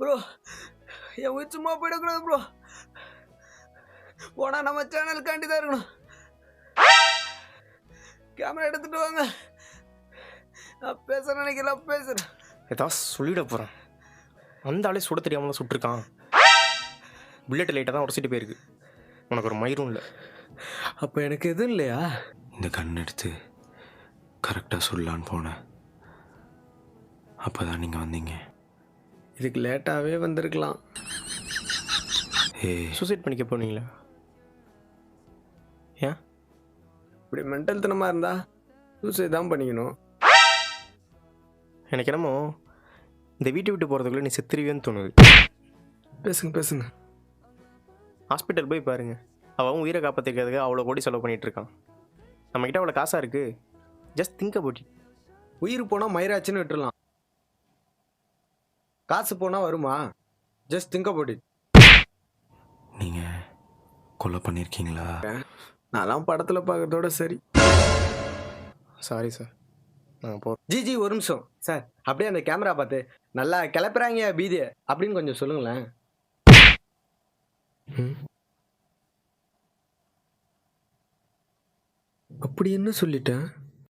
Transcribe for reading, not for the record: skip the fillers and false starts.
Bro என் உயிர் சும்மா போயிடக்கூடாது ப்ரோ. போனால் நம்ம சேனலுக்காண்டி தான் இருக்கணும். கேமரா எடுத்துட்டு வாங்க. நான் பேச நினைக்கிறேன் பேசுகிறேன். ஏதாவது சொல்லிட போகிறேன். அந்த ஆளே சுட தெரியாமல் தான் சுட்டிருக்கான். புல்லட் லைட்டாக தான் உடச்சிட்டு போயிருக்கு. உனக்கு ஒரு மயிரும் இல்லை. அப்போ எனக்கு எதுவும் இல்லையா? இந்த கண் எடுத்து கரெக்டாக சொல்லலான்னு போனேன். அப்போ தான் நீங்கள் வந்தீங்க. இதுக்கு லேட்டாகவே வந்திருக்கலாம். சூசைட் பண்ணிக்க போனீங்களா? ஏன் இப்படி மென்டல் தனமாக இருந்தா சூசைட் தான் பண்ணிக்கணும். எனக்கு என்னமோ இந்த வீட்டை விட்டு போகிறதுக்குள்ளே நீ செத்துருவியன்னு தோணுது. பேசுங்க பேசுங்க. ஹாஸ்பிட்டல் போய் பாருங்க. அவன் உயிரை காப்பாற்றிக்கிறதுக்கு அவ்வளோ கோடி செலவு பண்ணிகிட்டு இருக்கான். நம்மக்கிட்ட அவ்வளோ காசாக இருக்குது. Just think about it. உயிர் போனால் மயிராச்சுன்னு விட்டுடலாம். காசு போனால் வருமா? Just think about it. நீங்கள் கொலை பண்ணியிருக்கீங்களா? நான்லாம் படத்தில் பார்க்கறதோட சரி. சாரி சார், நான் போகிறேன். ஜி ஒரு நிமிஷம் சார். அப்படியே அந்த கேமரா பார்த்து நல்லா கிளப்புறாங்க பீதியை அப்படின்னு கொஞ்சம் சொல்லுங்களேன். அப்படி என்ன சொல்லிட்டேன்?